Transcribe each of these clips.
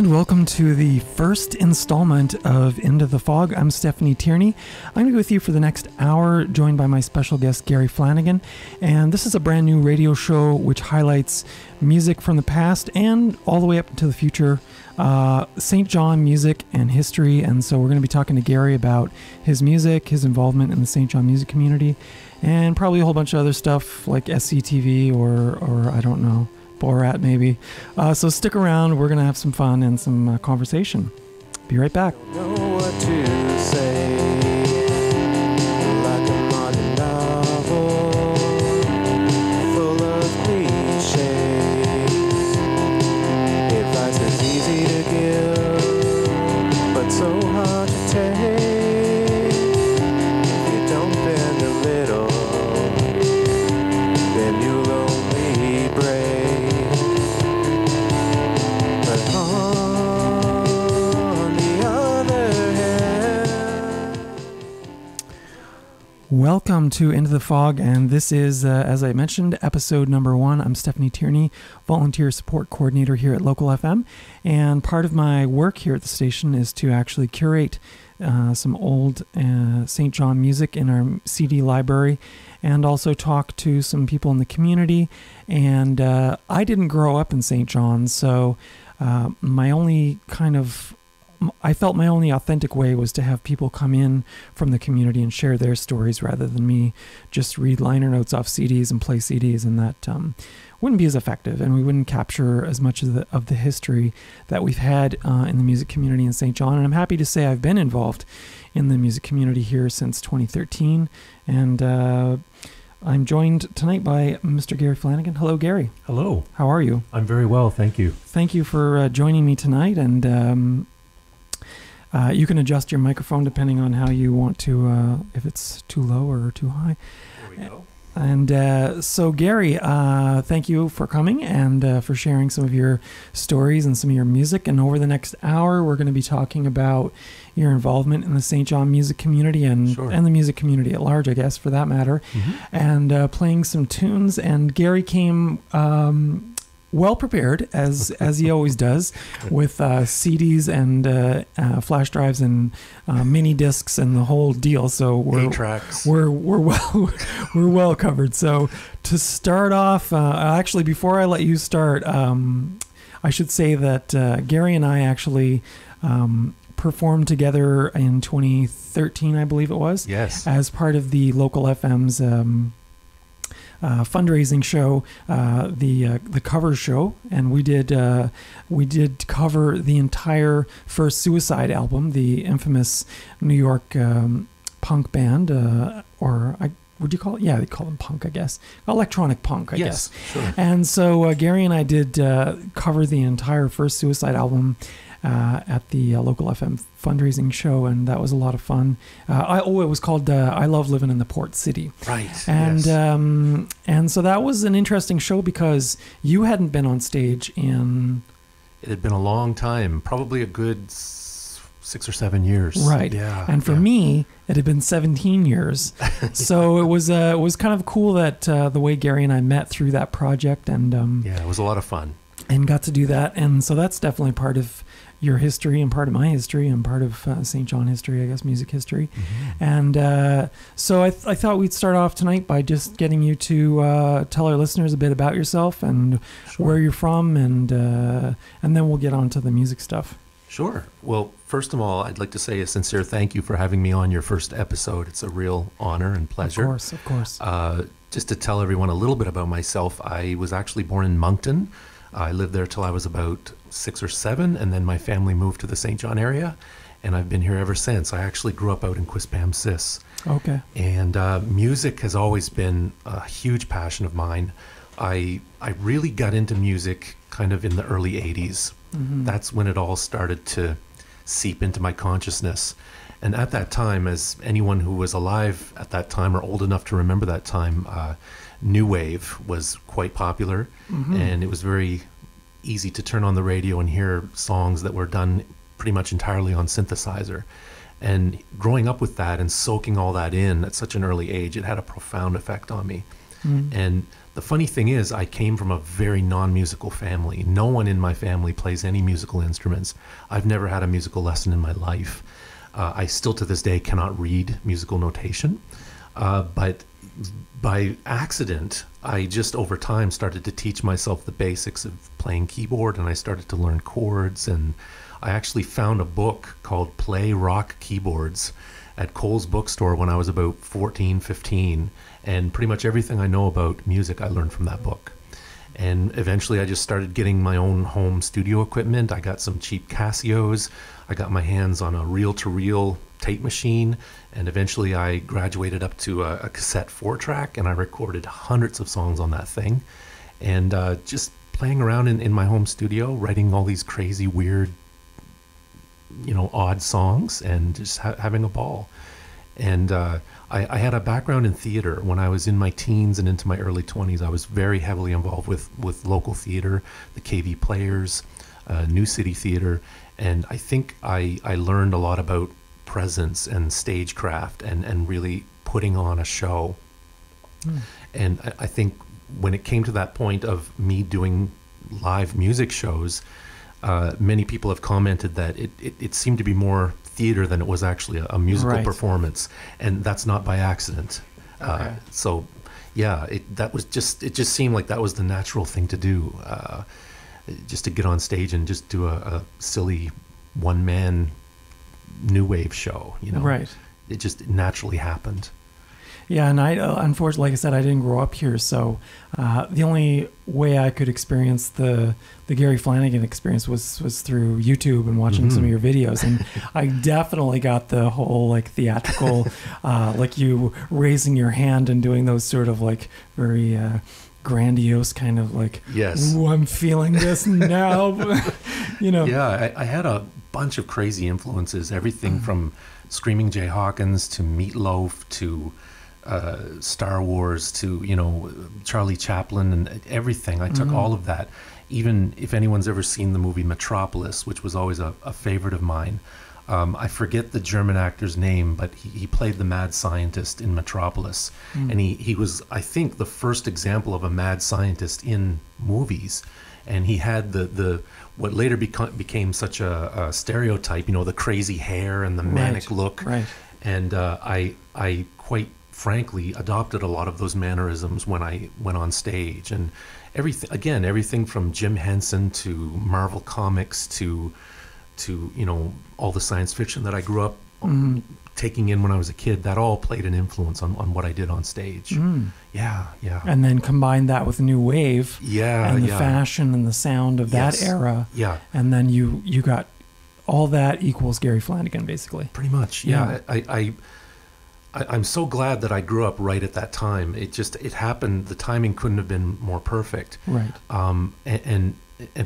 And welcome to the first installment of Into the Fog. I'm Stephanie Tierney. I'm going to be with you for the next hour, joined by my special guest, Gary Flanagan. And this is a brand new radio show which highlights music from the past and all the way up into the future, St. John music and history. And so we're going to be talking to Gary about his music, his involvement in the St. John music community, and probably a whole bunch of other stuff like SCTV or I don't know, Borat maybe. So stick around. We're going to have some fun and some conversation. Be right back. Know what to say, like a modern novel, full of cliches. Advice is easy to give, but so hard to take. If you don't bend a little, then you'll only break. But on the other hand, Welcome to Into the Fog, and this is, as I mentioned, episode number 1. I'm Stephanie Tierney, volunteer support coordinator here at Local FM, and part of my work here at the station is to actually curate some old St. John music in our CD library, and also talk to some people in the community. And I didn't grow up in St. John, so I felt my only authentic way was to have people come in from the community and share their stories rather than me just read liner notes off CDs and play CDs, and that wouldn't be as effective, and we wouldn't capture as much of the history that we've had in the music community in St. John. And I'm happy to say I've been involved in the music community here since 2013, and I'm joined tonight by Mr. Gary Flanagan. Hello, Gary. Hello. How are you? I'm very well, thank you. Thank you for joining me tonight, and you can adjust your microphone depending on how you want to, if it's too low or too high. There we go. And so, Gary, thank you for coming and for sharing some of your stories and some of your music. And over the next hour, we're going to be talking about your involvement in the St. John music community and the music community at large, I guess, for that matter, and playing some tunes. And Gary came well prepared, as he always does, with CDs and flash drives and mini discs and the whole deal. So we're well covered. So to start off, actually, before I let you start, I should say that Gary and I actually performed together in 2013, I believe it was. Yes. As part of the Local FM's fundraising show, the cover show, and we did cover the entire first Suicide album, the infamous New York punk band, would you call it? Yeah, they call them punk, I guess. Electronic punk, I guess. Sure. And so Gary and I did cover the entire first Suicide album at the Local FM fundraising show, and that was a lot of fun. It was called I Love Living in the Port City. Right. And yes. And so that was an interesting show because you hadn't been on stage in... It had been a long time, probably a good 6 or 7 years. Right. Yeah. And for me, it had been 17 years. So it was kind of cool that the way Gary and I met through that project, and it was a lot of fun. And got to do that. And so that's definitely part of your history and part of my history and part of St. John history, I guess, music history. And so I thought we'd start off tonight by just getting you to tell our listeners a bit about yourself and where you're from, and then we'll get on to the music stuff. Sure. Well, first of all, I'd like to say a sincere thank you for having me on your first episode. It's a real honor and pleasure. Of course. Just to tell everyone a little bit about myself, I was actually born in Moncton. I lived there till I was about 6 or 7, and then my family moved to the St. John area, and I've been here ever since. I actually grew up out in Quispamsis. Okay. And music has always been a huge passion of mine. I really got into music kind of in the early 80s. That's when it all started to seep into my consciousness. And at that time, as anyone who was alive at that time or old enough to remember that time, New Wave was quite popular, and it was very easy to turn on the radio and hear songs that were done pretty much entirely on synthesizer. And growing up with that and soaking all that in at such an early age, it had a profound effect on me. And the funny thing is, I came from a very non-musical family. No one in my family plays any musical instruments. I've never had a musical lesson in my life. I still to this day cannot read musical notation. But by accident, I just over time started to teach myself the basics of playing keyboard, and I started to learn chords. And I actually found a book called Play Rock Keyboards at Cole's bookstore when I was about 14, 15. And pretty much everything I know about music I learned from that book. And eventually I just started getting my own home studio equipment. I got some cheap Casios. I got my hands on a reel-to-reel tape machine. And eventually I graduated up to a cassette 4-track, and I recorded hundreds of songs on that thing. And just playing around in my home studio, writing all these crazy, weird, odd songs, and just having a ball. And I had a background in theater. When I was in my teens and into my early 20s, I was very heavily involved with local theater, the KV Players, New City Theater. And I think I learned a lot about presence and stagecraft and really putting on a show. And I think when it came to that point of me doing live music shows, many people have commented that it seemed to be more theater than it was actually a musical performance, and that's not by accident. Okay. So yeah, it just seemed like that was the natural thing to do, just to get on stage and just do a silly one-man new wave show, Right. It just naturally happened. Yeah, and I unfortunately, like I said, I didn't grow up here, so the only way I could experience the Gary Flanagan experience was through YouTube and watching some of your videos, and I definitely got the whole theatrical, like you raising your hand and doing those sort of very grandiose kind of yes, ooh, I'm feeling this now, Yeah, I had a bunch of crazy influences, everything from Screaming Jay Hawkins to Meatloaf to Star Wars to Charlie Chaplin and everything. I took all of that. Even if anyone's ever seen the movie Metropolis, which was always a favorite of mine, I forget the German actor's name, but he played the mad scientist in Metropolis, and he was, I think, the first example of a mad scientist in movies. And he had the what later became such a stereotype, the crazy hair and the manic look. Right. And I quite frankly adopted a lot of those mannerisms when I went on stage. And everything from Jim Henson to Marvel Comics to all the science fiction that I grew up taking in when I was a kid, that all played an influence on what I did on stage. Yeah. And then combine that with new wave, and the fashion and the sound of that era, and then you got all that equals Gary Flanagan, basically. Pretty much, yeah. I'm so glad that I grew up right at that time. It happened. The timing couldn't have been more perfect. Right. And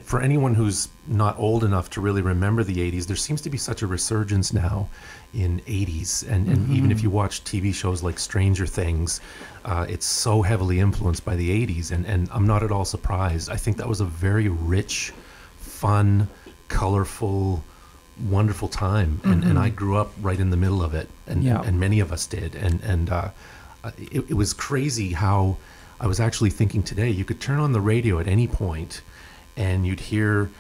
for anyone who's not old enough to really remember the 80s, there seems to be such a resurgence now in 80s. And even if you watch TV shows like Stranger Things, it's so heavily influenced by the 80s. And I'm not at all surprised. I think that was a very rich, fun, colorful, wonderful time. And I grew up right in the middle of it. And many of us did. And it was crazy how I was actually thinking today, you could turn on the radio at any point and you'd hear,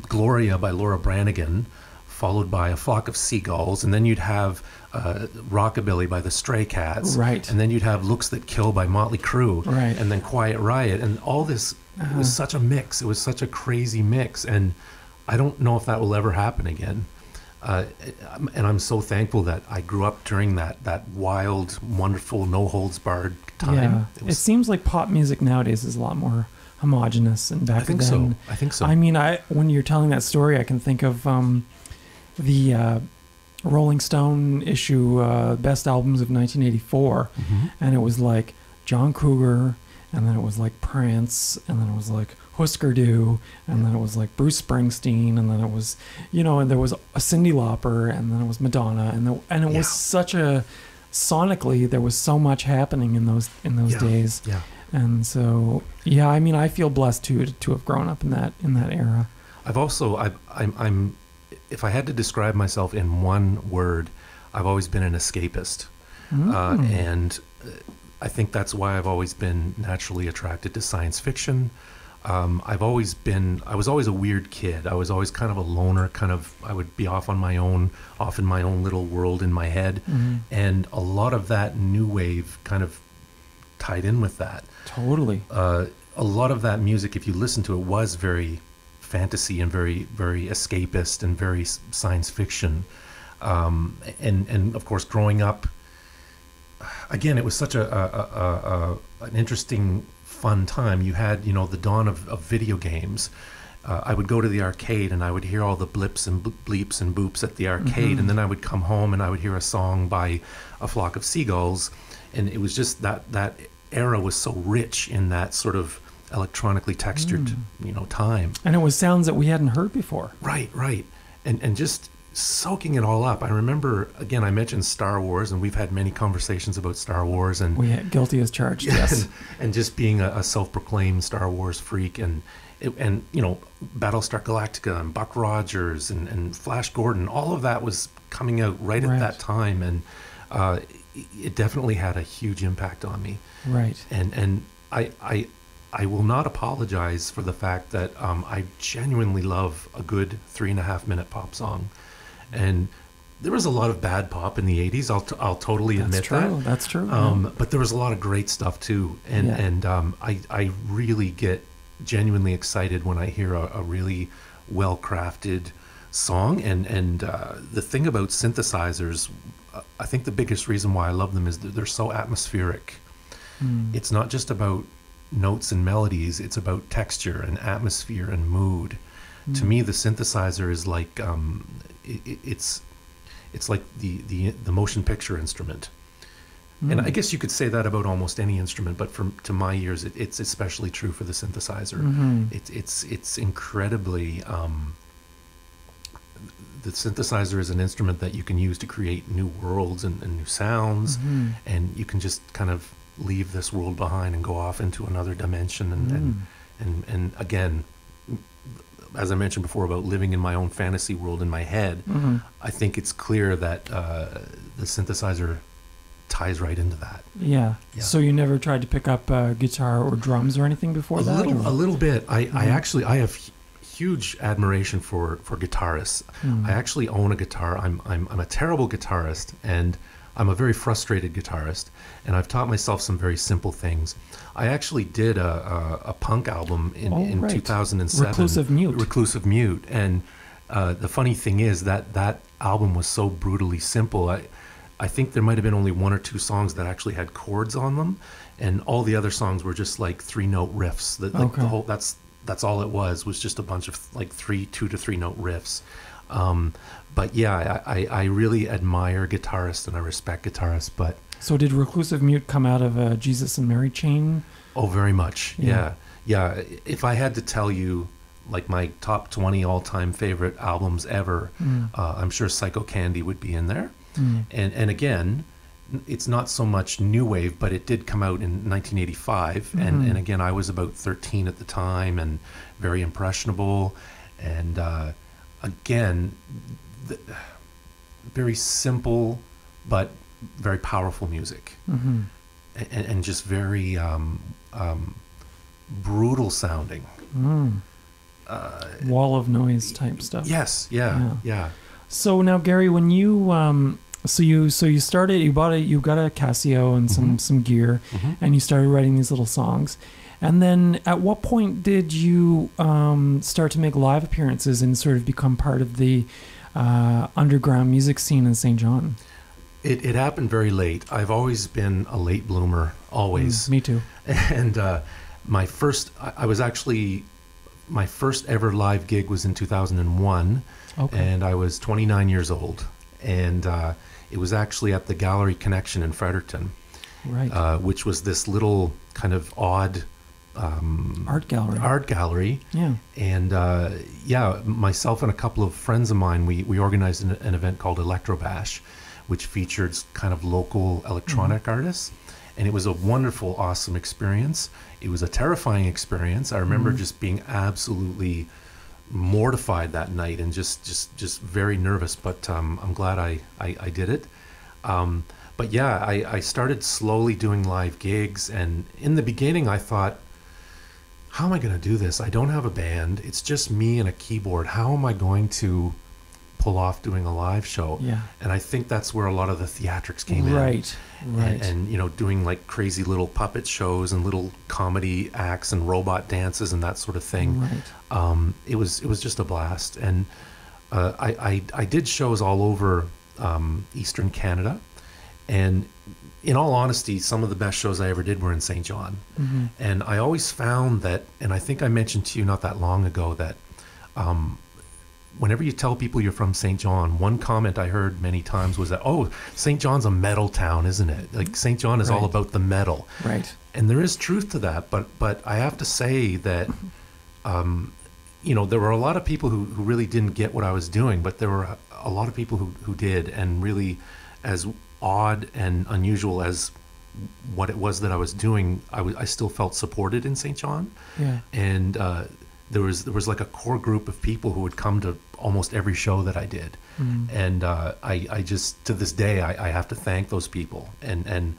Gloria by Laura Branigan, followed by A Flock of Seagulls, and then you'd have Rockabilly by the Stray Cats, right, and then you'd have Looks That Kill by Motley Crue, right, and then Quiet Riot, and all this was such a mix. It was such a crazy mix, and I don't know if that will ever happen again. And I'm so thankful that I grew up during that wild, wonderful, no holds barred time. Yeah, it seems like pop music nowadays is a lot more homogenous, and back then, I think so. I mean, when you're telling that story, I can think of the Rolling Stone issue, Best Albums of 1984, and it was like John Cougar, and then it was like Prince, and then it was like Husker Du, and then it was like Bruce Springsteen, and then it was, and there was a Cyndi Lauper, and then it was Madonna, and it was such a, sonically there was so much happening in those days. Yeah. And so, I mean, I feel blessed to have grown up in that era. I'm if I had to describe myself in one word, I've always been an escapist. And I think that's why I've always been naturally attracted to science fiction. I was always a weird kid. I was always kind of a loner, I would be off in my own little world in my head. And a lot of that new wave kind of tied in with that. Totally. A lot of that music, if you listen to it, was very fantasy and very, very escapist and very science fiction. And of course, growing up, again, it was such an interesting, fun time. You had, the dawn of video games. I would go to the arcade and I would hear all the blips and bleeps and boops at the arcade, and then I would come home and I would hear a song by A Flock of Seagulls, and it was just that era was so rich in that sort of electronically textured, time. And it was sounds that we hadn't heard before. Right. And just soaking it all up. I remember, again, I mentioned Star Wars, and we've had many conversations about Star Wars, and we had guilty as charged. Yes. and just being a self-proclaimed Star Wars freak, and Battlestar Galactica and Buck Rogers and Flash Gordon, all of that was coming out right at that time, and it definitely had a huge impact on me. Right. And I will not apologize for the fact that I genuinely love a good 3.5 minute pop song. And there was a lot of bad pop in the 80s. I'll totally admit that. That's true. But there was a lot of great stuff too. And I really get genuinely excited when I hear a really well-crafted song. And the thing about synthesizers, I think the biggest reason why I love them is that they're so atmospheric. It's not just about notes and melodies, it's about texture and atmosphere and mood. To me, the synthesizer is like it's like the motion picture instrument. And I guess you could say that about almost any instrument, but to my ears, it's especially true for the synthesizer. It's incredibly the synthesizer is an instrument that you can use to create new worlds and new sounds, and you can just kind of leave this world behind and go off into another dimension. And again, as I mentioned before about living in my own fantasy world in my head, I think it's clear that the synthesizer ties right into that. Yeah. So you never tried to pick up guitar or drums or anything before that? A little bit. I have huge admiration for guitarists. I actually own a guitar. I'm a terrible guitarist, and I'm a very frustrated guitarist, and I've taught myself some very simple things. I actually did a punk album in 2007. Reclusive Mute. And the funny thing is that album was so brutally simple. I think there might have been only one or two songs that actually had chords on them, and all the other songs were just like 3-note riffs. The whole that's all it was just a bunch of like 2 to 3 note riffs. But yeah, I really admire guitarists and I respect guitarists. But so did Reclusive Mute come out of Jesus and Mary chain? Oh, very much. Yeah. If I had to tell you like my top 20 all-time favorite albums ever, I'm sure Psycho Candy would be in there. And again, it's not so much new wave, but it did come out in 1985. And again, I was about 13 at the time and very impressionable. And again, very simple but very powerful music, and just very brutal sounding. Wall of noise type stuff. Yes, yeah. So now, Gary, when you you started, you got a Casio and some gear, and you started writing these little songs. And then at what point did you start to make live appearances and sort of become part of the underground music scene in St. John? It happened very late. I've always been a late bloomer, always. Me too. And my first ever live gig was in 2001, and I was 29 years old. And it was actually at the Gallery Connection in Fredericton, right? Which was this little kind of odd art gallery. Yeah. And myself and a couple of friends of mine, we organized an event called Electro Bash, which featured kind of local electronic artists, and it was a wonderful, awesome experience. It was a terrifying experience. I remember just being absolutely mortified that night and just very nervous, but I'm glad I did it. But yeah, I started slowly doing live gigs, and in the beginning I thought, how am I going to do this? I don't have a band. It's just me and a keyboard. How am I going to pull off doing a live show? Yeah. And I think that's where a lot of the theatrics came in. Right. And you know, doing like crazy little puppet shows and little comedy acts and robot dances and that sort of thing. Right. It was just a blast. And I did shows all over Eastern Canada. And in all honesty, some of the best shows I ever did were in St. John. Mm-hmm. And I always found that, and I think I mentioned to you not that long ago, that whenever you tell people you're from St. John, one comment I heard many times was that, oh, St. John's a metal town, isn't it? Like St. John is all about the metal. Right. And there is truth to that, but I have to say that, you know, there were a lot of people who really didn't get what I was doing, but there were a lot of people who did, and really, as odd and unusual as what it was that I was doing, I still felt supported in St. John. Yeah. And there was like a core group of people who would come to almost every show that I did. Mm. And I just, to this day, I have to thank those people, and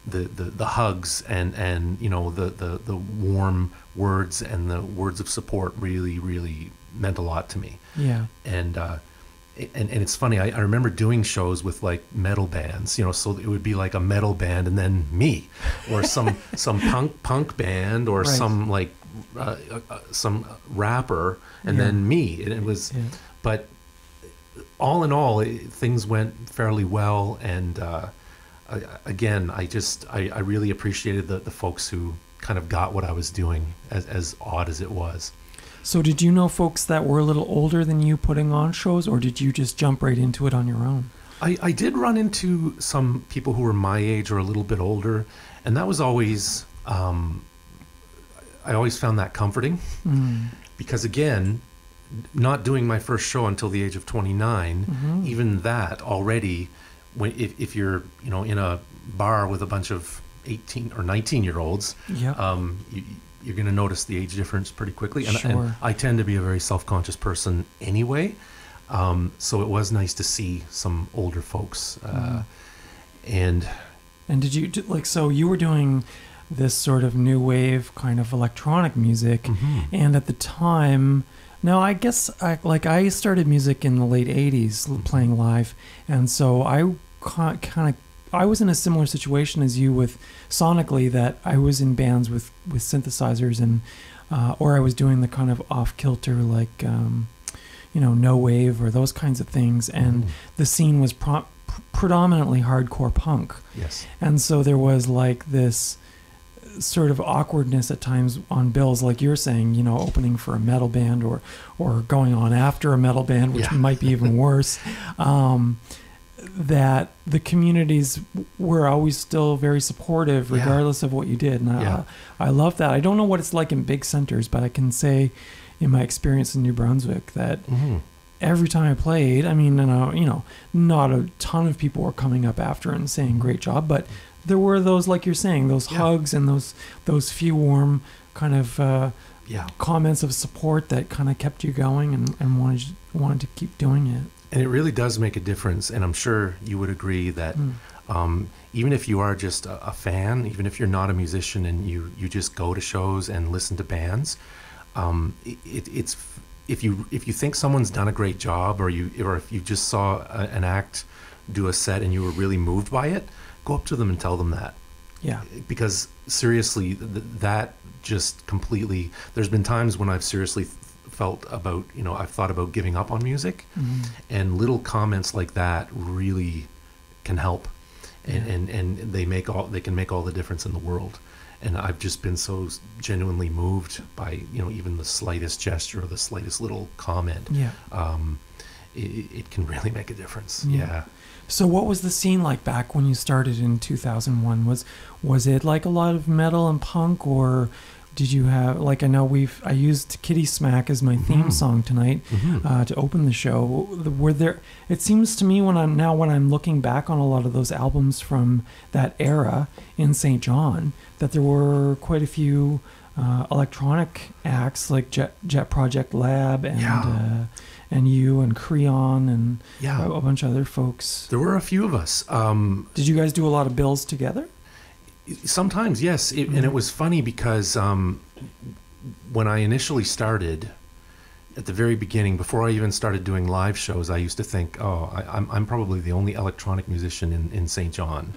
the hugs and you know, the warm words and the words of support really meant a lot to me. Yeah. And it's funny, I remember doing shows with like metal bands, you know, so it would be like a metal band and then me, or some punk band, or some like some rapper, and then me. And it was, but all in all, things went fairly well. And again, I really appreciated the folks who kind of got what I was doing, as odd as it was. So did you know folks that were a little older than you putting on shows, or did you just jump right into it on your own? I did run into some people who were my age or a little bit older, and that was always, I always found that comforting, because again, not doing my first show until the age of 29, even that already, if you're, you know, in a bar with a bunch of 18 or 19-year-olds, you're going to notice the age difference pretty quickly. And I tend to be a very self-conscious person anyway. So it was nice to see some older folks. And did you, like, so you were doing this sort of new wave kind of electronic music. And at the time, now I guess I started music in the late 80s playing live. And so I I was in a similar situation as you with sonically, that I was in bands with synthesizers, and or I was doing the kind of off kilter, like you know, no wave or those kinds of things, and the scene was predominantly hardcore punk. Yes. And so there was like this sort of awkwardness at times on bills, like you're saying, you know, opening for a metal band or going on after a metal band, which might be even worse. That the communities were always still very supportive, regardless of what you did. And I love that. I don't know what it's like in big centers, but I can say in my experience in New Brunswick that every time I played, I mean, you know, not a ton of people were coming up after and saying great job, but there were those, like you're saying, those hugs and those few warm kind of comments of support that kind of kept you going and wanted to keep doing it. And it really does make a difference. And I'm sure you would agree that even if you are just a fan, even if you're not a musician and you just go to shows and listen to bands, it's if you think someone's done a great job, or if you just saw an act do a set and you were really moved by it, go up to them and tell them that. Yeah. Because seriously, that just completely, there's been times when I've seriously felt about, you know, I've thought about giving up on music, and little comments like that really can help, and they can make all the difference in the world. And I've just been so genuinely moved by, you know, even the slightest gesture or the slightest little comment. It can really make a difference. So what was the scene like back when you started in 2001? Was it like a lot of metal and punk, or did you have, like, I used Kitty Smack as my theme song tonight to open the show. Were there, it seems to me when I'm looking back on a lot of those albums from that era in St. John, that there were quite a few electronic acts like Jet Project Lab and you and Creon and Yeah. a bunch of other folks. There were a few of us. Did you guys do a lot of bills together? Sometimes, yes. And it was funny because when I initially started, at the very beginning, before I even started doing live shows, I used to think, I'm probably the only electronic musician in St. John,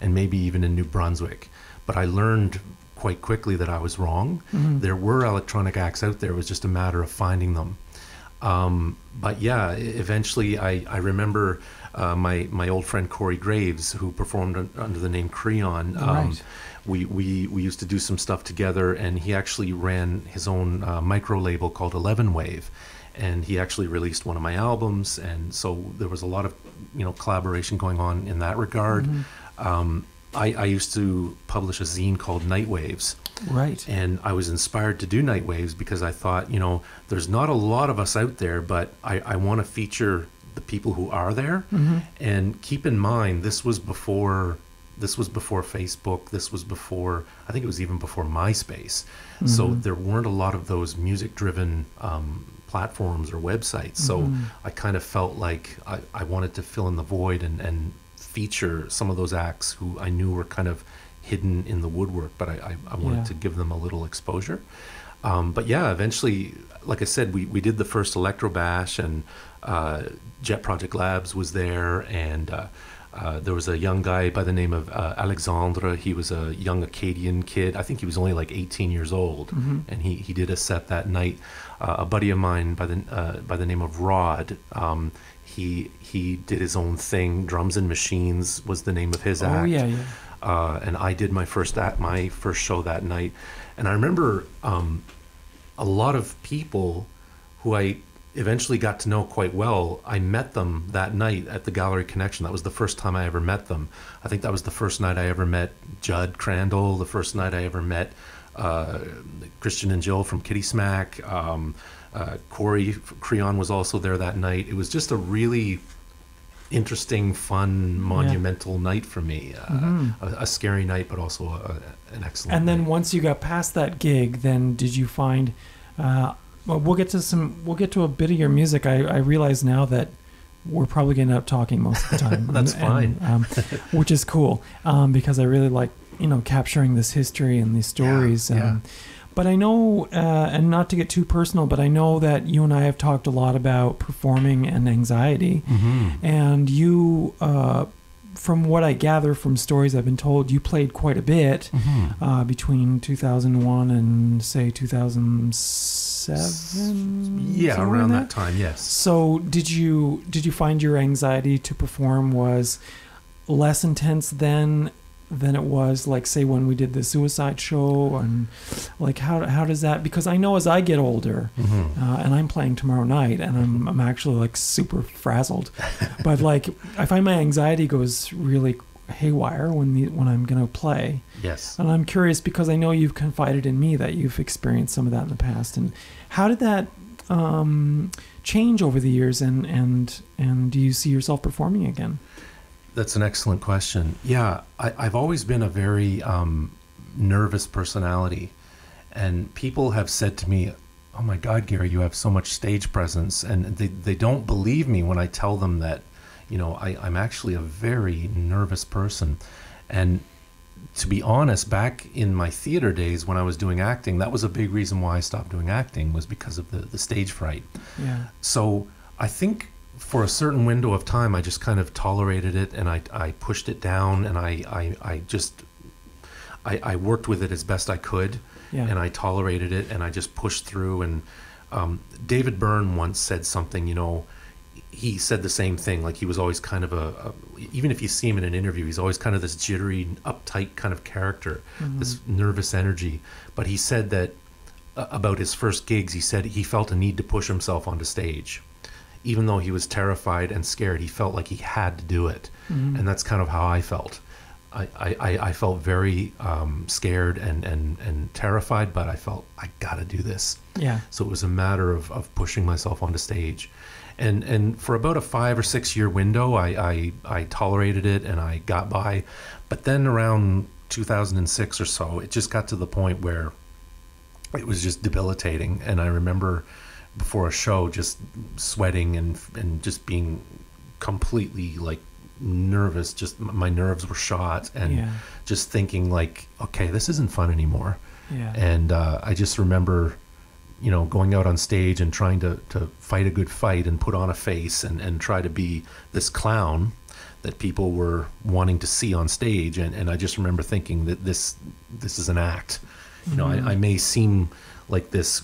and maybe even in New Brunswick. But I learned quite quickly that I was wrong. There were electronic acts out there. It was just a matter of finding them. But yeah, eventually I remember my old friend Corey Graves, who performed under the name Creon. Right. We used to do some stuff together, and he actually ran his own micro label called 11 Wave, and he actually released one of my albums, and so there was a lot of collaboration going on in that regard. I used to publish a zine called Night Waves. Right. And I was inspired to do Night Waves because I thought, there's not a lot of us out there, but I want to feature the people who are there. And keep in mind, this was before Facebook. This was before, I think it was even before MySpace. So there weren't a lot of those music-driven platforms or websites. So I kind of felt like I wanted to fill in the void and feature some of those acts who I knew were kind of hidden in the woodwork, but I wanted to give them a little exposure. But yeah, eventually, like I said, we did the first Electro Bash, and Jet Project Labs was there, and there was a young guy by the name of Alexandre. He was a young Acadian kid. I think he was only like 18 years old, and he did a set that night. A buddy of mine by the name of Rod, he did his own thing. Drums and Machines was the name of his act. Oh yeah. And I did my first show that night, and I remember a lot of people who I eventually got to know quite well. I met them that night at the Gallery Connection. That was the first time I ever met them. I think that was the first night I ever met Judd Crandall, the first night I ever met Christian and Jill from Kitty Smack. Corey Creon was also there that night. It was just a really interesting, fun, monumental night for me. A scary night, but also an excellent And then night. once you got past that gig, then did you find? Well, we'll get to a bit of your music. I realize now that we're probably going to end up talking most of the time. That's fine. Which is cool, because I really like capturing this history and these stories. Yeah. But I know, and not to get too personal, but I know that you and I have talked a lot about performing and anxiety. And you, from what I gather from stories I've been told, you played quite a bit between 2001 and, say, 2007? Yeah, around that time, yes. So did you find your anxiety to perform was less intense than it was, like, say, when we did the Suicide Show? And like how does that, because I know as I get older, and I'm playing tomorrow night, and I'm actually like super frazzled, but like I find my anxiety goes really haywire when I'm gonna play. Yes. And I'm curious, because I know you've confided in me that you've experienced some of that in the past, and how did that change over the years, and do you see yourself performing again? That's an excellent question. Yeah, I've always been a very nervous personality, and people have said to me, "Oh my God, Gary, you have so much stage presence," and they don't believe me when I tell them that, I'm actually a very nervous person. And to be honest, back in my theater days when I was doing acting, that was a big reason why I stopped doing acting, was because of the stage fright. Yeah. So I think for a certain window of time, I just kind of tolerated it, and I pushed it down, and I worked with it as best I could, and I tolerated it, and I just pushed through. And David Byrne once said something, he said the same thing. Like, he was always kind of even if you see him in an interview, he's always kind of this jittery, uptight kind of character, this nervous energy. But he said that about his first gigs, he said he felt a need to push himself onto stage. Even though he was terrified and scared, he felt like he had to do it. And that's kind of how I felt. I felt very scared and terrified, but I felt, I gotta do this. Yeah. So it was a matter of pushing myself onto stage. And for about a 5 or 6 year window, I tolerated it and I got by. But then around 2006 or so, it just got to the point where it was just debilitating. And I remember before a show, just sweating and just being completely like nervous. Just my nerves were shot, and just thinking like, okay, this isn't fun anymore. Yeah. And I just remember, going out on stage and trying to fight a good fight and put on a face and try to be this clown that people were wanting to see on stage. And I just remember thinking that this is an act. I may seem like this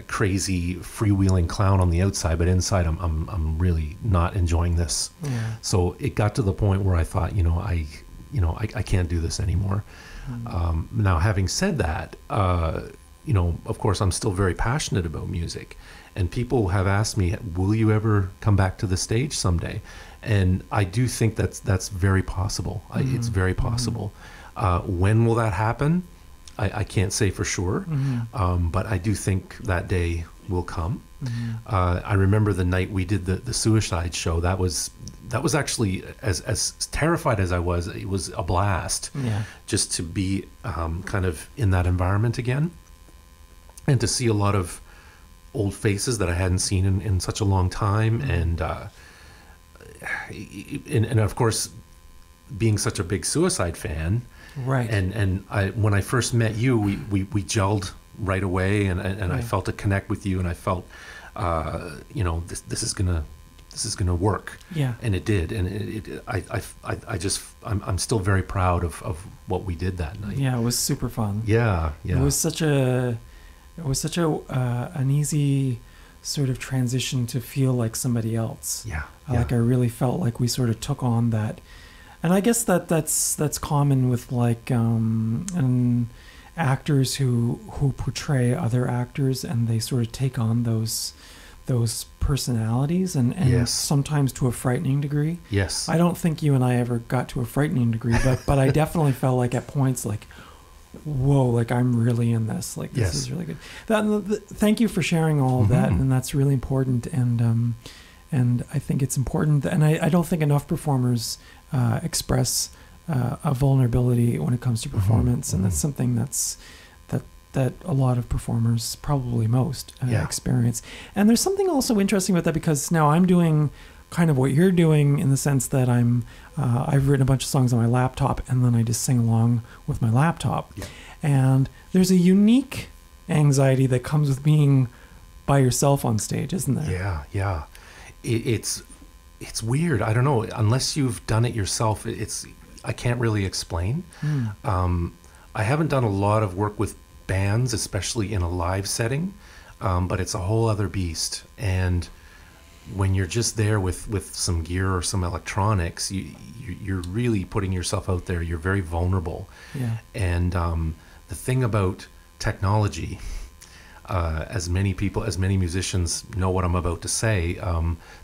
crazy freewheeling clown on the outside, but inside I'm really not enjoying this. Yeah. So it got to the point where I thought, I can't do this anymore. Now, having said that, of course, I'm still very passionate about music, and people have asked me, will you ever come back to the stage someday? And I do think that's very possible. It's very possible. When will that happen? I can't say for sure, but I do think that day will come. I remember the night we did the Suicide show. That was actually, as terrified as I was, it was a blast. Yeah. Just to be kind of in that environment again, and to see a lot of old faces that I hadn't seen in such a long time, and of course, being such a big Suicide fan. Right. And when I first met you, we gelled right away, and Right. I felt a connect with you, and I felt, this is gonna work. Yeah. And it did, and I'm still very proud of what we did that night. Yeah, it was super fun. Yeah. It was such an easy sort of transition to feel like somebody else. Yeah. Like I really felt like we sort of took on that. And I guess that's common with like and actors who portray other actors, and they sort of take on those personalities and Yes. sometimes to a frightening degree. Yes. I don't think you and I ever got to a frightening degree, but I definitely felt like at points like, whoa, like I'm really in this. Like this Yes. is really good. Thank you for sharing all of that, and that's really important. And I think it's important, and I don't think enough performers express a vulnerability when it comes to performance, and that's something that a lot of performers, probably most, experience. And there's something also interesting about that, because now I'm doing kind of what you're doing, in the sense that I've written a bunch of songs on my laptop, and then I just sing along with my laptop. Yeah. And there's a unique anxiety that comes with being by yourself on stage, isn't there? Yeah. It's weird. I don't know. Unless you've done it yourself, I can't really explain. I haven't done a lot of work with bands, especially in a live setting, but it's a whole other beast. And when you're just there with some gear or some electronics, you're really putting yourself out there. You're very vulnerable. Yeah. And the thing about technology, as many musicians know what I'm about to say,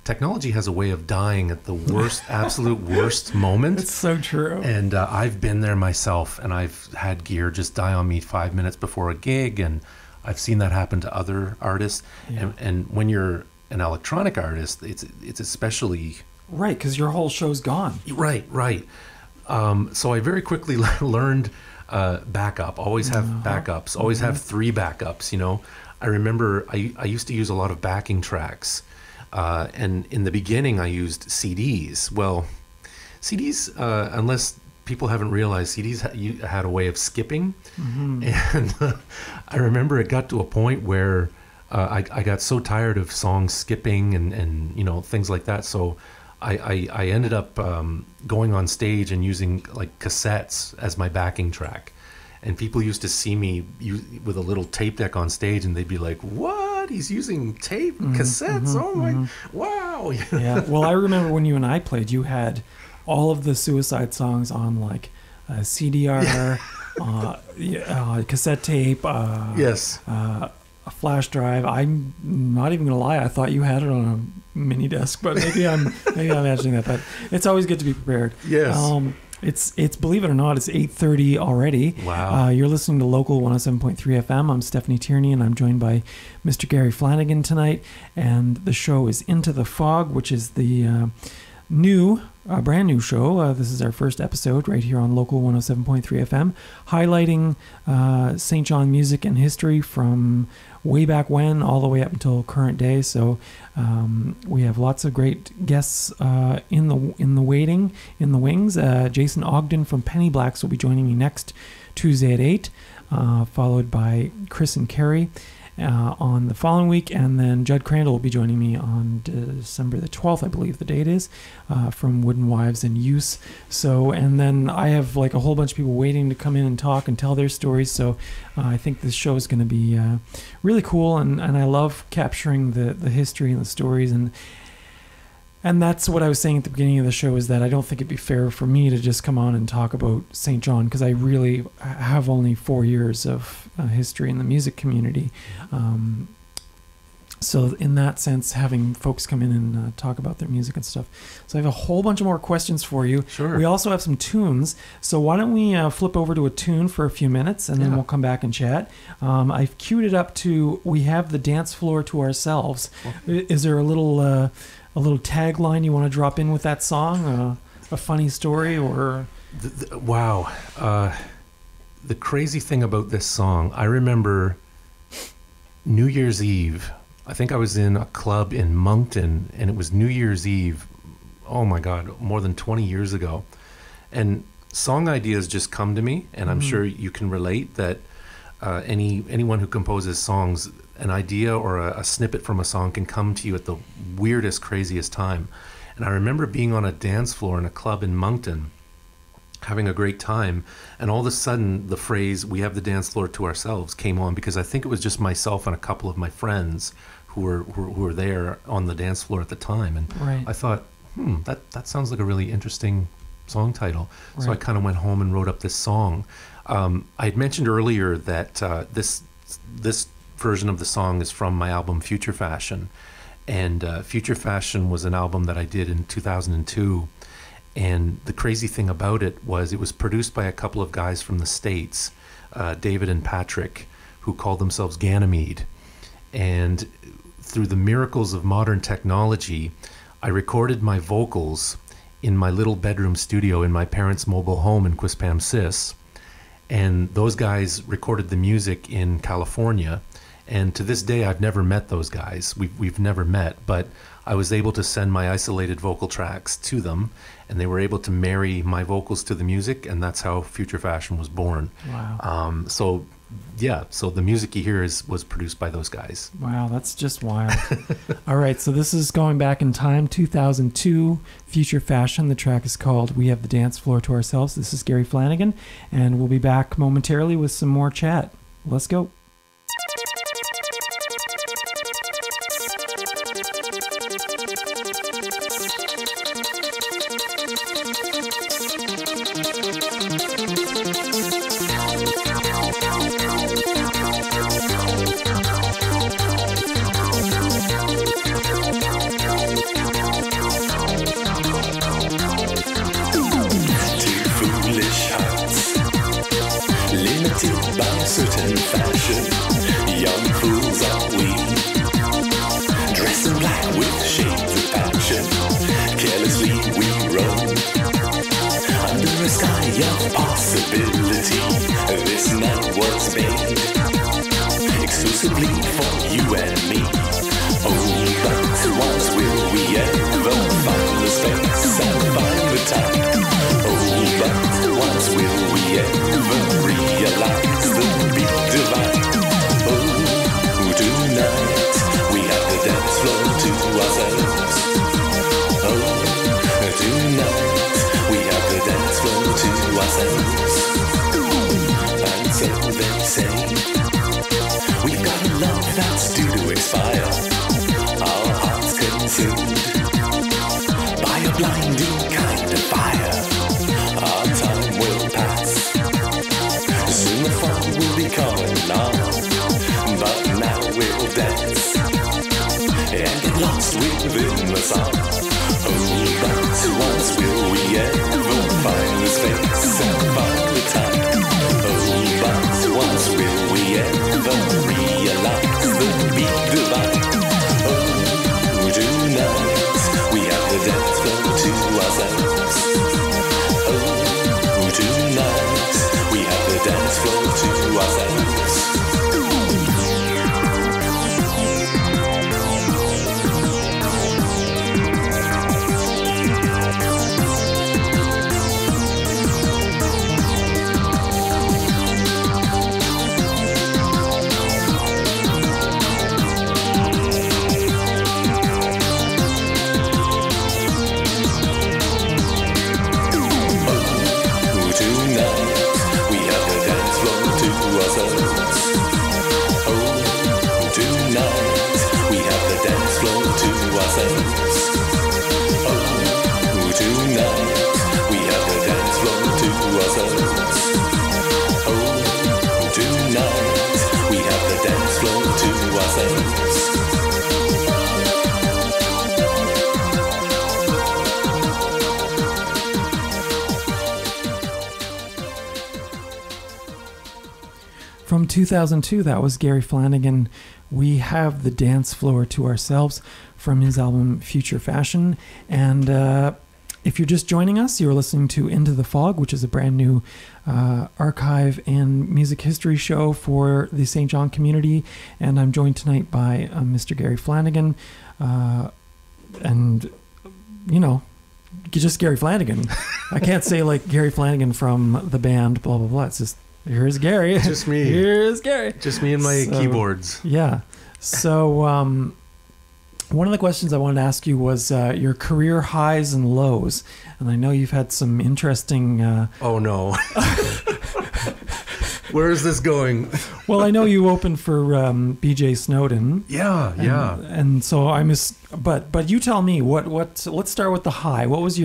technology has a way of dying at the worst, absolute worst moment. It's so true. And I've been there myself, and I've had gear just die on me 5 minutes before a gig, and I've seen that happen to other artists. Yeah. And when you're an electronic artist, it's especially Right, because your whole show's gone. right. So I very quickly learned backup. Always have backups. Always have 3 backups. I remember I used to use a lot of backing tracks, and in the beginning I used CDs. Well, CDs, unless people haven't realized, CDs had a way of skipping, and I remember it got to a point where I got so tired of songs skipping and things like that. So I ended up going on stage and using like cassettes as my backing track. And people used to see me with a little tape deck on stage, and they'd be like, "What? He's using tape cassettes? Oh my, wow!" Yeah. Well, I remember when you and I played, you had all of the Suicide songs on like a CDR, cassette tape. Yes. A flash drive. I'm not even gonna lie, I thought you had it on a mini disc, but maybe I'm imagining that. But it's always good to be prepared. Yes. It's believe it or not, it's 8:30 already. Wow. You're listening to Local 107.3 FM. I'm Stephanie Tierney, and I'm joined by Mr. Gary Flanagan tonight. And the show is Into the Fog, which is the brand new show. This is our first episode right here on Local 107.3 FM, highlighting St. John music and history from way back when all the way up until current day. So we have lots of great guests in the wings. Jason Ogden from Penny Blacks will be joining me next Tuesday at 8, followed by Chris and Carrie on the following week, and then Judd Crandall will be joining me on December the 12th, I believe the date is, from Wooden Wives in Use. So, and then I have like a whole bunch of people waiting to come in and talk and tell their stories. So I think this show is going to be really cool, and I love capturing the history and the stories, and that's what I was saying at the beginning of the show, is that I don't think it'd be fair for me to just come on and talk about St. John, because I really have only 4 years of history in the music community. So in that sense, having folks come in and talk about their music and stuff. So I have a whole bunch of more questions for you. Sure. We also have some tunes. So why don't we flip over to a tune for a few minutes, and then we'll come back and chat. I've queued it up to "We Have the Dance Floor to Ourselves." Is there a little tagline you want to drop in with that song? A funny story or... Wow. The crazy thing about this song, I remember New Year's Eve. I think I was in a club in Moncton, and it was New Year's Eve. Oh my God, more than 20 years ago. And song ideas just come to me, and I'm sure you can relate that anyone who composes songs, an idea or a snippet from a song can come to you at the weirdest, craziest time. And I remember being on a dance floor in a club in Moncton, having a great time, and all of a sudden the phrase "we have the dance floor to ourselves" came on, because I think it was just myself and a couple of my friends who were there on the dance floor at the time. And Right. I thought, that sounds like a really interesting song title. So I Right. kind of went home and wrote up this song. I had mentioned earlier that this version of the song is from my album Future Fashion, and Future Fashion was an album that I did in 2002. And the crazy thing about it was produced by a couple of guys from the States, David and Patrick, who called themselves Ganymede. And through the miracles of modern technology, I recorded my vocals in my little bedroom studio in my parents' mobile home in Quispamsis. And those guys recorded the music in California. And to this day, I've never met those guys. We've never met, but I was able to send my isolated vocal tracks to them, and they were able to marry my vocals to the music, and that's how Future Fashion was born. Wow. So the music you hear was produced by those guys. Wow, that's just wild. All right, so this is going back in time, 2002, Future Fashion. The track is called "We Have the Dance Floor to Ourselves." This is Gary Flanagan, and we'll be back momentarily with some more chat. Let's go. Certain fashion, young fools are we, dressed in black with shades of passion, carelessly we roam, under a sky of possibility. This night was made exclusively for you and me. Oh, but once will we ever find the space and find the time? Oh, but once will we ever realize the divine? Oh, tonight we have the dance floor to ourselves. Oh, tonight we have the dance floor to ourselves. And so they say, we've got a love that's due to expire, our hearts consumed by a blinding kind of fire. Our time will pass, soon the fall will be coming on, but now we'll dance and get lost within the song. Oh, but once will we ever find the space and find the time? Oh, but once will we ever realize the beat divine? Oh, tonight we have the dance floor to dance floor to ourselves. From 2002, that was Gary Flanagan. We have the dance floor to ourselves from his album Future Fashion. And if you're just joining us, you're listening to Into the Fog, which is a brand new archive and music history show for the St. John community. And I'm joined tonight by Mr. Gary Flanagan. And, you know, just Gary Flanagan. I can't say like Gary Flanagan from the band, blah, blah, blah. It's just, here's Gary. Just me. Here's Gary. Just me and my keyboards. Yeah. So one of the questions I wanted to ask you was your career highs and lows. And I know you've had some interesting... Oh, no. Where is this going? Well, I know you opened for BJ Snowden. Yeah. And so but you tell me, let's start with the high. What was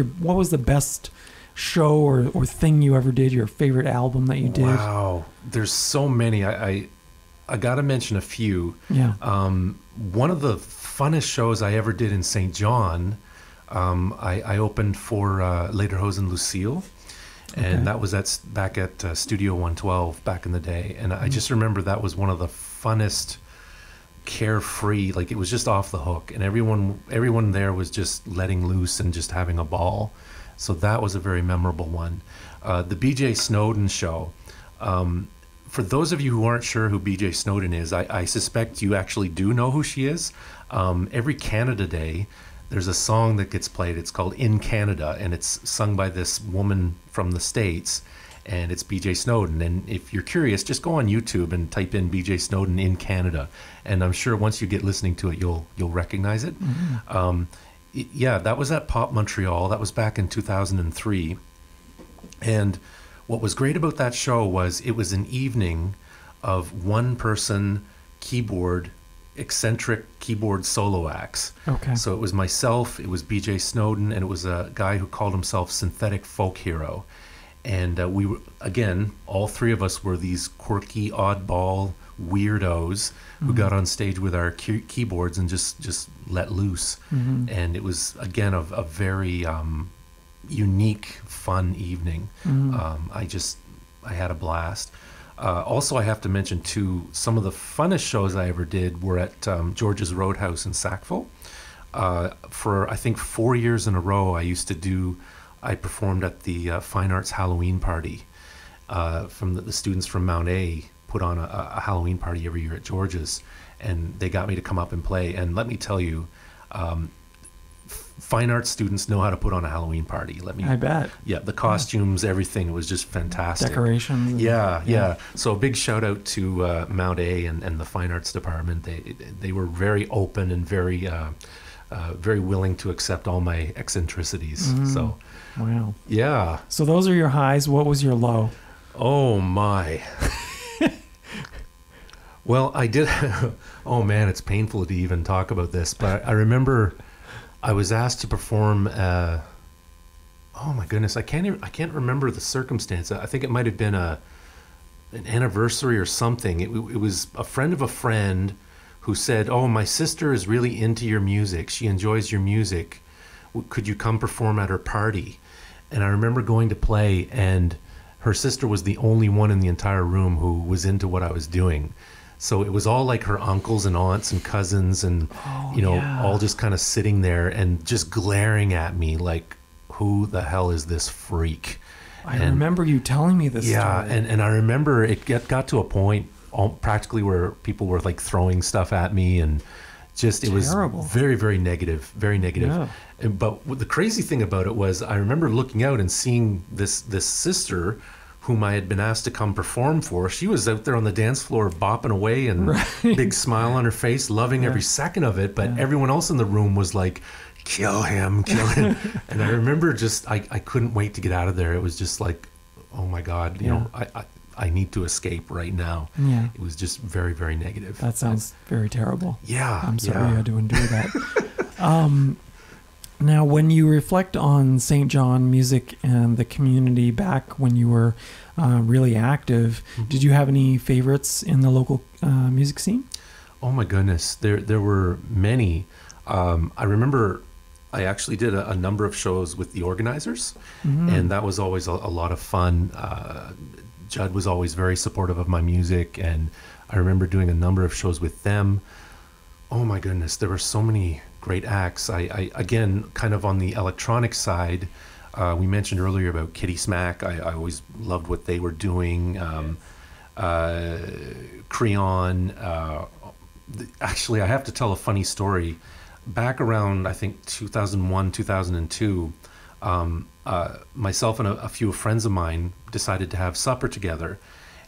the best show or thing you ever did, your favorite album that you did? Wow, there's so many. I gotta mention a few. Yeah. One of the funnest shows I ever did in St. John, I opened for Lederhosen Lucille, and that was back at Studio 112 back in the day, and I just remember that was one of the funnest, carefree, like it was just off the hook, and everyone there was just letting loose and just having a ball. So that was a very memorable one. The BJ Snowden show. For those of you who aren't sure who BJ Snowden is, I suspect you actually do know who she is. Every Canada Day, there's a song that gets played. It's called In Canada, and it's sung by this woman from the States, and it's BJ Snowden. And if you're curious, just go on YouTube and type in BJ Snowden in Canada, and I'm sure once you get listening to it, you'll recognize it. Mm-hmm. Yeah, that was at Pop Montreal. That was back in 2003. And what was great about that show was it was an evening of one-person keyboard, eccentric keyboard solo acts. Okay. So it was myself, it was BJ Snowden, and it was a guy who called himself Synthetic Folk Hero. And we were, again, all three of us were these quirky, oddball weirdos who got on stage with our keyboards and just let loose. And it was, again, a very unique, fun evening. I had a blast. Also, I have to mention, too, some of the funnest shows I ever did were at George's Roadhouse in Sackville. For, I think, 4 years in a row, I performed at the Fine Arts Halloween Party. From the students from Mount A put on a Halloween party every year at George's, and they got me to come up and play. And let me tell you, fine arts students know how to put on a Halloween party. I bet. Yeah, the costumes, everything, it was just fantastic. Decorations. Yeah. So a big shout out to Mount A and the fine arts department. They were very open and very willing to accept all my eccentricities. So, wow. Yeah. So those are your highs. What was your low? Oh my. Well, I did. Oh man, it's painful to even talk about this, but I remember I was asked to perform. Oh my goodness, I can't remember the circumstance. I think it might have been an anniversary or something. It was a friend of a friend who said, "Oh, my sister is really into your music. She enjoys your music. Could you come perform at her party?" And I remember going to play, and her sister was the only one in the entire room who was into what I was doing. So it was all like her uncles and aunts and cousins and, all just kind of sitting there and just glaring at me like, who the hell is this freak? I remember you telling me this Yeah, story. and I remember it got to a point practically where people were like throwing stuff at me, and just it Terrible. was very, very negative, very negative. Yeah. But the crazy thing about it was I remember looking out and seeing this sister whom I had been asked to come perform for. She was out there on the dance floor bopping away and big smile on her face, loving every second of it. But everyone else in the room was like, kill him. And I remember just, I couldn't wait to get out of there. It was just like, oh my God, you know, I need to escape right now. Yeah. It was just very, very negative. That sounds very terrible. Yeah. I'm sorry you had to endure that. Now, when you reflect on St. John music and the community back when you were really active, did you have any favorites in the local music scene? Oh my goodness, there were many. I remember I actually did a number of shows with the organizers, and that was always a lot of fun. Judd was always very supportive of my music, and I remember doing a number of shows with them. Oh my goodness, there were so many great acts. I again, kind of on the electronic side, we mentioned earlier about Kitty Smack. I always loved what they were doing. Creon. Actually, I have to tell a funny story. Back around, I think, 2001, 2002, myself and a few friends of mine decided to have supper together.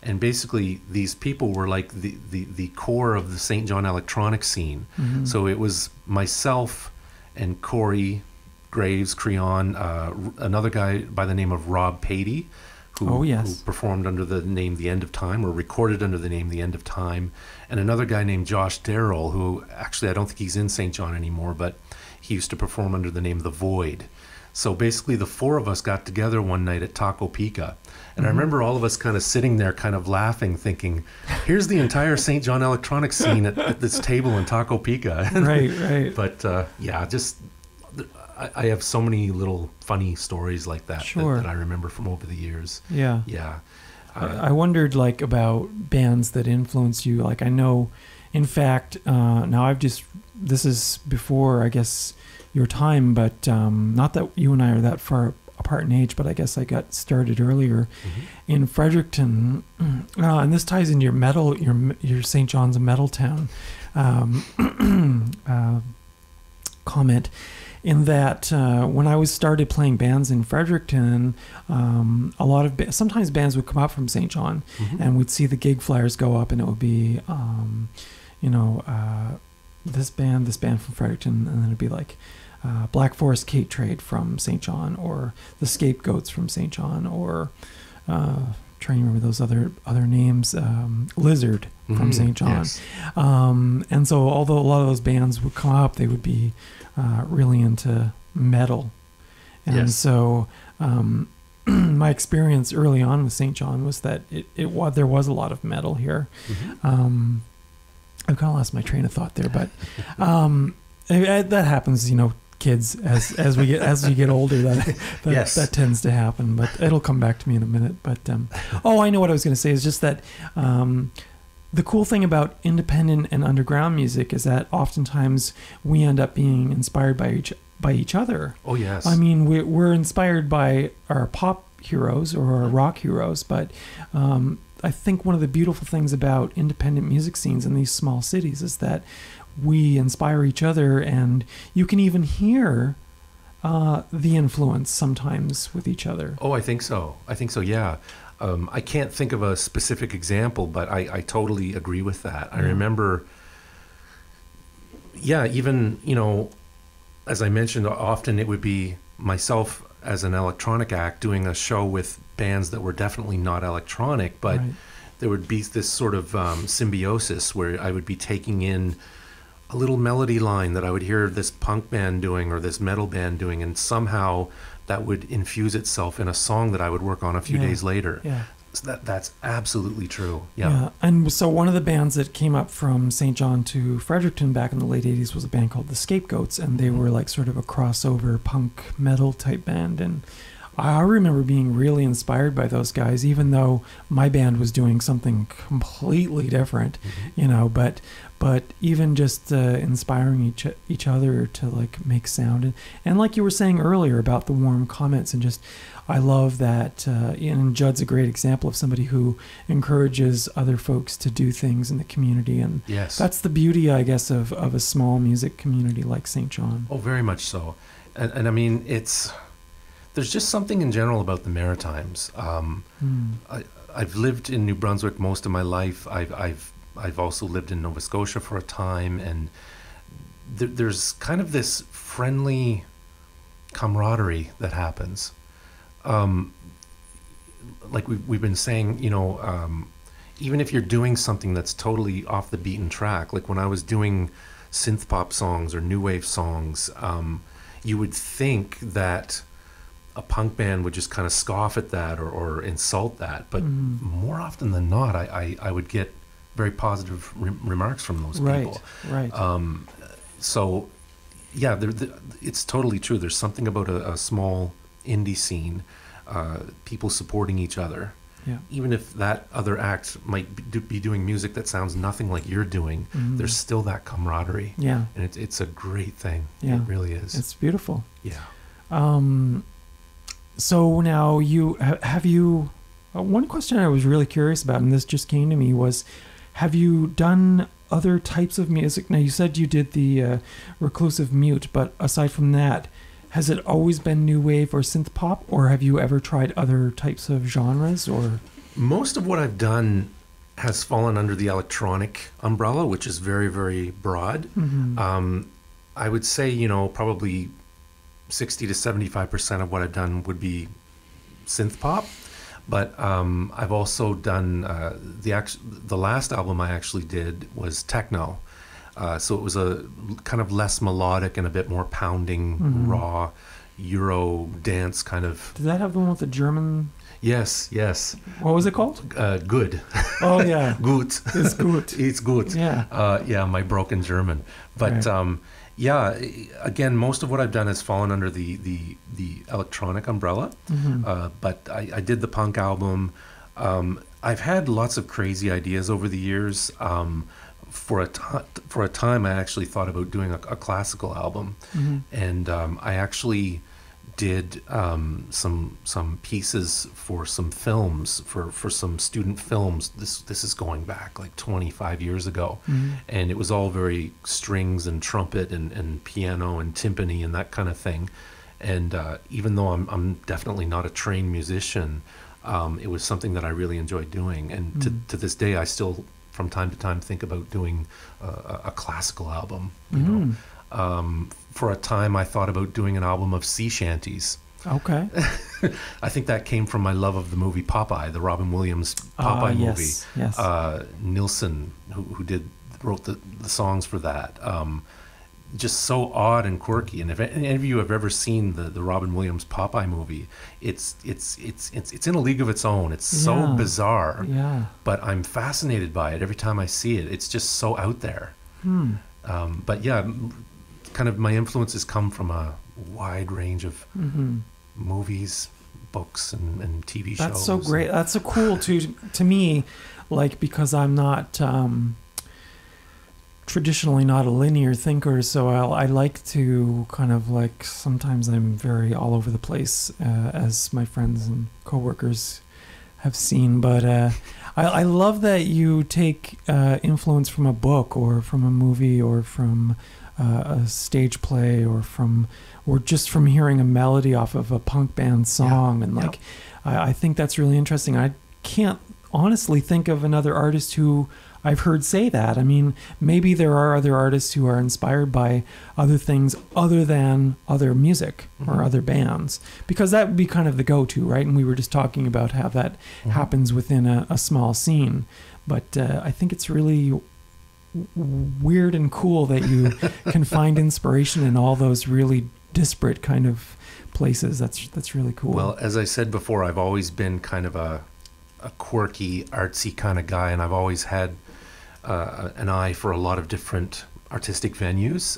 And basically, these people were like the core of the St. John electronic scene. So it was myself and Corey Graves, Creon, another guy by the name of Rob Patey, who performed under the name The End of Time, or recorded under the name The End of Time, and another guy named Josh Darrell, who actually I don't think he's in St. John anymore, but he used to perform under the name The Void. So basically the four of us got together one night at Taco Pica. And I remember all of us kind of sitting there kind of laughing, thinking, here's the entire St. John electronic scene at this table in Taco Pica. Right. But yeah, just I have so many little funny stories like that, that I remember from over the years. Yeah. Yeah. I wondered like about bands that influenced you. Like I know, in fact, now this is before, I guess, your time, but not that you and I are that far apart in age, but I guess I got started earlier in Fredericton, and this ties into your metal, your St. John's a metal town comment, in that when I was started playing bands in Fredericton, a lot of sometimes bands would come up from St. John, and we'd see the gig flyers go up, and it would be this band from Fredericton, and then it'd be like Black Forest Kate Trade from St. John, or the Scapegoats from St. John, or trying to remember those other names, Lizard from St. John. Yes. And so although a lot of those bands would come up, they would be really into metal. And so my experience early on with St. John was that there was a lot of metal here. I've kind of lost my train of thought there, but that happens, kids, as we get older, that tends to happen, but it'll come back to me in a minute. But I know what I was going to say is just that the cool thing about independent and underground music is that oftentimes we end up being inspired by each other. Oh yes. I mean, we're inspired by our pop heroes or our rock heroes, but I think one of the beautiful things about independent music scenes in these small cities is that we inspire each other, and you can even hear the influence sometimes with each other. Oh, I think so, yeah. I can't think of a specific example, but I totally agree with that. I remember, even, as I mentioned, often it would be myself as an electronic act doing a show with bands that were definitely not electronic, but there would be this sort of symbiosis where I would be taking in a little melody line that I would hear this punk band doing or this metal band doing, and somehow that would infuse itself in a song that I would work on a few days later. Yeah. So that's absolutely true. Yeah. And so one of the bands that came up from St. John to Fredericton back in the late 80s was a band called the Scapegoats, and they were like sort of a crossover punk metal type band. And I remember being really inspired by those guys, even though my band was doing something completely different, you know, but even just inspiring each other to like make sound. And like you were saying earlier about the warm comments, and just, I love that, and Judd's a great example of somebody who encourages other folks to do things in the community. And Yes. that's the beauty, I guess, of a small music community like St. John. Oh, very much so. And I mean, there's just something in general about the Maritimes. I've lived in New Brunswick most of my life. I've also lived in Nova Scotia for a time, and there's kind of this friendly camaraderie that happens. Like we've been saying, you know, even if you're doing something that's totally off the beaten track, like when I was doing synth pop songs or new wave songs, you would think that a punk band would just kind of scoff at that or insult that, but more often than not, I would get very positive remarks from those people. Right. So, yeah, it's totally true. There's something about a small indie scene, people supporting each other. Yeah. Even if that other act might be doing music that sounds nothing like you're doing, there's still that camaraderie. Yeah. And it's a great thing. Yeah. It really is. It's beautiful. Yeah. So now one question I was really curious about, and this just came to me, was, have you done other types of music? Now, you said you did the Reclusive Mute, but aside from that, has it always been new wave or synth pop, or have you ever tried other types of genres? Or Most of what I've done has fallen under the electronic umbrella, which is very, very broad. I would say, you know, probably 60 to 75% of what I've done would be synth pop. But I've also done the last album I actually did was techno. So it was a kind of less melodic and a bit more pounding, raw Euro dance kind of. Did that have the one with the German? Yes. What was it called? Good. Oh yeah. Gut. It's gut. It's gut. Yeah. Yeah, my broken German. But Right. yeah, again, most of what I've done has fallen under the electronic umbrella. But I did the punk album. I've had lots of crazy ideas over the years. For a time, I actually thought about doing a classical album, and I actually did some pieces for some films, for some student films. This is going back like 25 years ago, and it was all very strings and trumpet and piano and timpani and that kind of thing. And even though I'm definitely not a trained musician, it was something that I really enjoyed doing, and to this day I still from time to time think about doing a classical album. You know, for a time I thought about doing an album of sea shanties. Okay. I think that came from my love of the movie Popeye, the Robin Williams Popeye movie. Yes. Nilsson, who wrote the songs for that. Just so odd and quirky. And if any of you have ever seen the Robin Williams Popeye movie, it's in a league of its own. It's so bizarre. Yeah. But I'm fascinated by it every time I see it. It's just so out there. But yeah, kind of my influences come from a wide range of movies, books, and TV shows. That's so great. That's so cool to me, like, because I'm not traditionally not a linear thinker, so I like to kind of like, sometimes I'm very all over the place, as my friends and coworkers have seen, but I love that you take influence from a book or from a movie or from a stage play or just from hearing a melody off of a punk band song. And like, I think that's really interesting. I can't honestly think of another artist who I've heard say that. I mean, maybe there are other artists who are inspired by other things other than other music or other bands, because that would be kind of the go-to, right? And we were just talking about how that happens within a small scene. But I think it's really weird and cool that you can find inspiration in all those really disparate kind of places. That's really cool. Well, as I said before, I've always been kind of a quirky, artsy kind of guy, and I've always had an eye for a lot of different artistic venues.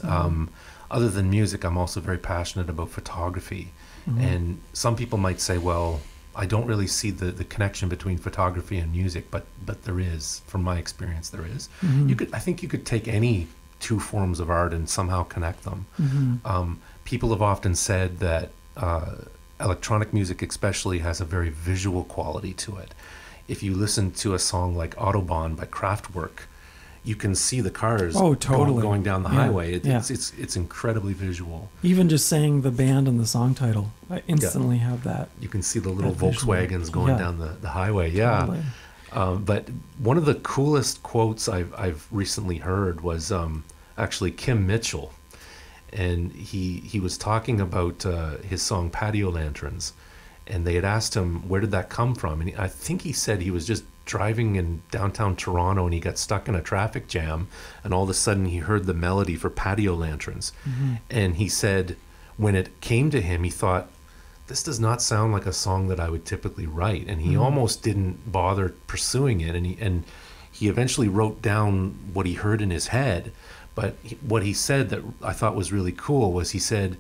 Other than music, I'm also very passionate about photography, And some people might say, well, I don't really see the connection between photography and music, but there is. From my experience, there is. I think you could take any two forms of art and somehow connect them. People have often said that electronic music especially has a very visual quality to it. If you listen to a song like Autobahn by Kraftwerk, you can see the cars going down the highway. It's incredibly visual. Even just saying the band and the song title, I instantly have that. You can see the little Volkswagens going down the highway. Totally. But one of the coolest quotes I've recently heard was actually Kim Mitchell. And he was talking about his song Patio Lanterns. And they had asked him, where did that come from? And I think he said he was just driving in downtown Toronto and he got stuck in a traffic jam, and all of a sudden he heard the melody for Patio Lanterns. And he said when it came to him, he thought, this does not sound like a song that I would typically write, and he almost didn't bother pursuing it, and he eventually wrote down what he heard in his head. But what he said that I thought was really cool was, he said,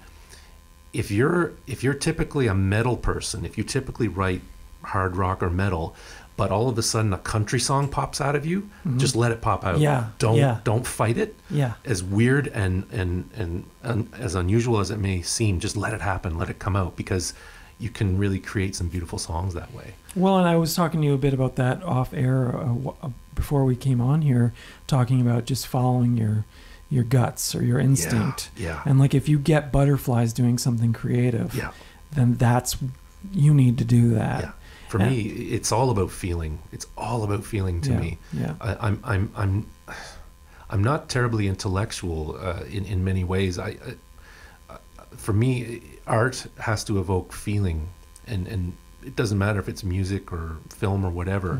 if you're typically a metal person, if you typically write hard rock or metal, but all of a sudden a country song pops out of you, just let it pop out. Don't fight it. As weird and as unusual as it may seem, just let it happen, let it come out, because you can really create some beautiful songs that way. Well, and I was talking to you a bit about that off air before we came on here, talking about just following your guts or your instinct. And like, if you get butterflies doing something creative, then you need to do that. For me, it's all about feeling. It's all about feeling to me. I'm not terribly intellectual in many ways. For me, art has to evoke feeling, and it doesn't matter if it's music or film or whatever.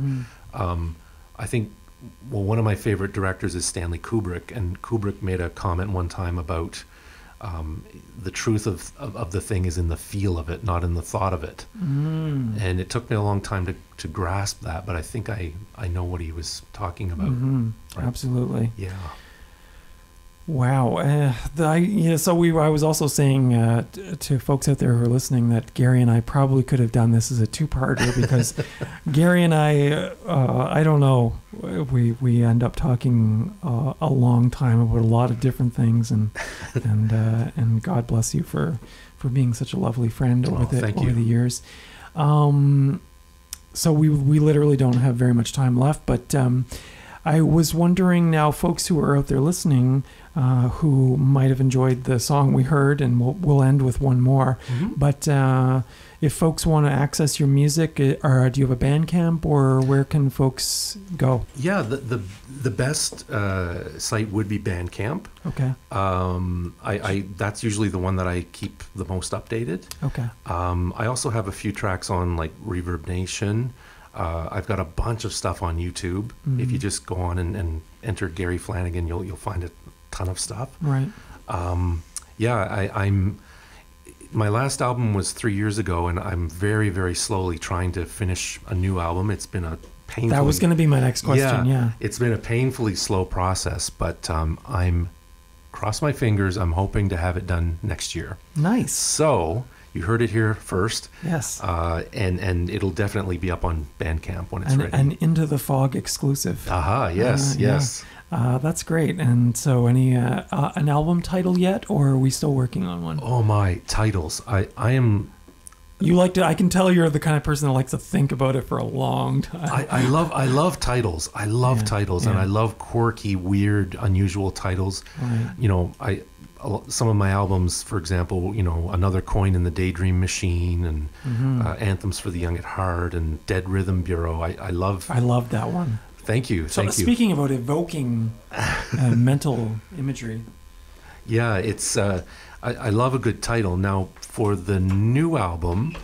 I think, well, one of my favorite directors is Stanley Kubrick, and Kubrick made a comment one time about the truth of the thing is in the feel of it, not in the thought of it. And it took me a long time to grasp that, but I think I know what he was talking about. Right? Absolutely. Yeah. Wow. I was also saying to folks out there who are listening that Gary and I probably could have done this as a two-parter, because Gary and I don't know, we end up talking a long time about a lot of different things, and God bless you for being such a lovely friend over the years. So we literally don't have very much time left, but I was wondering now, folks who are out there listening, who might have enjoyed the song we heard, and we'll end with one more. But if folks want to access your music, or do you have a Bandcamp, or where can folks go? Yeah, the best site would be Bandcamp. Okay. I that's usually the one that I keep the most updated. Okay. I also have a few tracks on like Reverb Nation. I've got a bunch of stuff on YouTube. If you just go on and enter Gary Flanagan, you'll find a ton of stuff. Right. I'm. My last album was 3 years ago, and I'm very, very slowly trying to finish a new album. It's been a painfully... That was going to be my next question. Yeah. It's been a painfully slow process, but I'm cross my fingers. I'm hoping to have it done next year. Nice. So. You heard it here first. Yes. And it'll definitely be up on Bandcamp when it's ready. An Into the Fog exclusive. Yes. That's great. And so any an album title yet, or are we still working on one? Oh, my titles. I am... You like to... I can tell you're the kind of person that likes to think about it for a long time. I love titles. I love titles, and I love quirky, weird, unusual titles. Right. You know, some of my albums, for example, you know, Another Coin in the Daydream Machine, and Anthems for the Young at Heart, and Dead Rhythm Bureau. I love that one. Thank you. Speaking about evoking mental imagery. Yeah, it's I love a good title. Now, for the new album,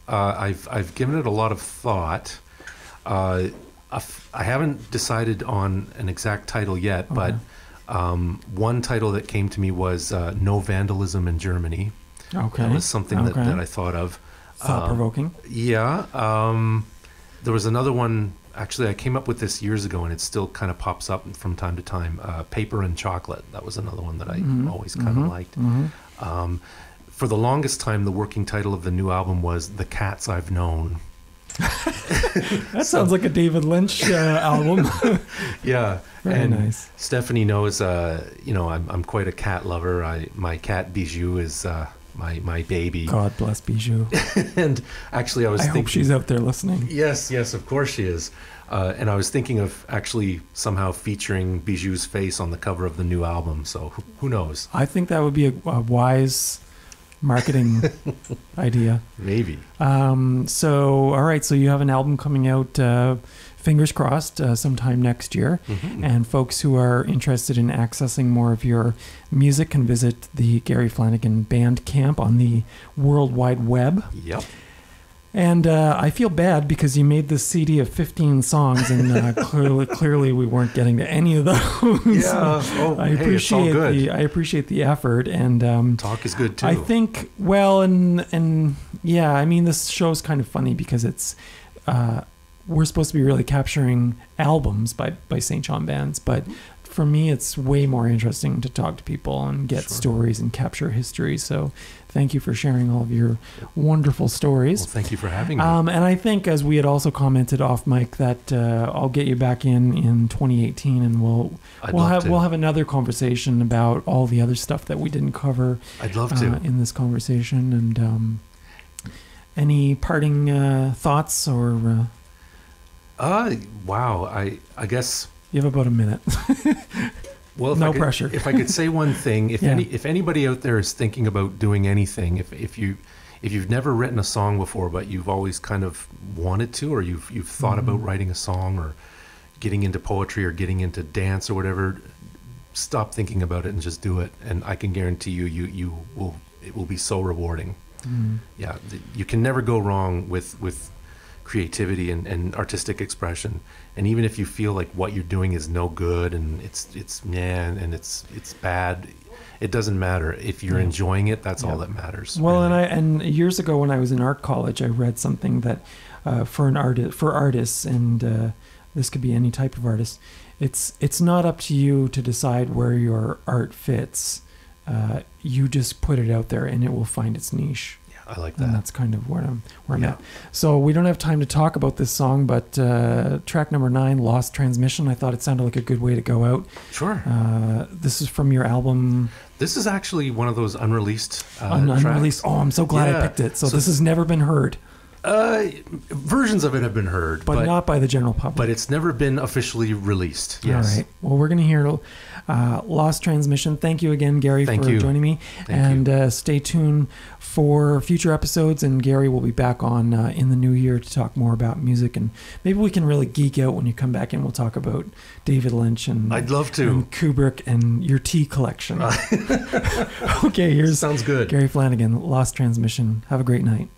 I've given it a lot of thought. I haven't decided on an exact title yet, but one title that came to me was No Vandalism in Germany. Okay. That was something that I thought of. Thought-provoking. There was another one, actually, I came up with this years ago, and it still kind of pops up from time to time. Paper and Chocolate. That was another one that I always kind of liked. for the longest time, the working title of the new album was The Cats I've Known. That sounds like a David Lynch album. Yeah. Very and nice. Stephanie knows, I'm quite a cat lover. My cat Bijou is my baby. God bless Bijou. And actually, I hope she's out there listening. Yes, of course she is. And I was thinking of actually somehow featuring Bijou's face on the cover of the new album. So who knows? I think that would be a wise marketing idea. Maybe. So, all right. So you have an album coming out, fingers crossed, sometime next year. Mm-hmm. And folks who are interested in accessing more of your music can visit the Gary Flanagan Bandcamp on the World Wide Web. Yep. And I feel bad because you made this CD of 15 songs, and clearly we weren't getting to any of those. Yeah. Oh, it's all good. I appreciate the effort, and talk is good too. I think and yeah, I mean, this show's kind of funny because it's we're supposed to be really capturing albums by St. John bands, but for me, it's way more interesting to talk to people and get stories and capture history. So thank you for sharing all of your wonderful stories. Well, thank you for having me. And I think, as we had also commented off mic, that I'll get you back in 2018, and we'll have another conversation about all the other stuff that we didn't cover. I'd love to in this conversation. And any parting thoughts or? Wow. I guess. You have about a minute. Well, no pressure. If I could say one thing, if anybody out there is thinking about doing anything, if you've never written a song before, but you've always kind of wanted to, or you've thought about writing a song, or getting into poetry, or getting into dance, or whatever, stop thinking about it and just do it. And I can guarantee it will be so rewarding. Mm. Yeah, you can never go wrong with creativity and artistic expression. And even if you feel like what you're doing is no good and it's bad, it doesn't matter. If you're enjoying it, that's all that matters. Well, really. and years ago when I was in art college, I read something that for artists, and this could be any type of artist, it's not up to you to decide where your art fits. You just put it out there and it will find its niche. I like that. And that's kind of where I'm at. So we don't have time to talk about this song, but track number 9, Lost Transmission, I thought it sounded like a good way to go out. Sure. This is from your album. This is actually one of those unreleased Unreleased. tracks. Oh, I'm so glad I picked it. So this has never been heard. Versions of it have been heard, but not by the general public. But it's never been officially released. Yes. All right. Well, we're going to hear Lost Transmission. Thank you again, Gary, for joining me. And stay tuned for future episodes. And Gary will be back on in the new year to talk more about music. And maybe we can really geek out when you come back in. We'll talk about David Lynch and I'd love to. And Kubrick and your tea collection. Okay, here's sounds good. Gary Flanagan, Lost Transmission. Have a great night.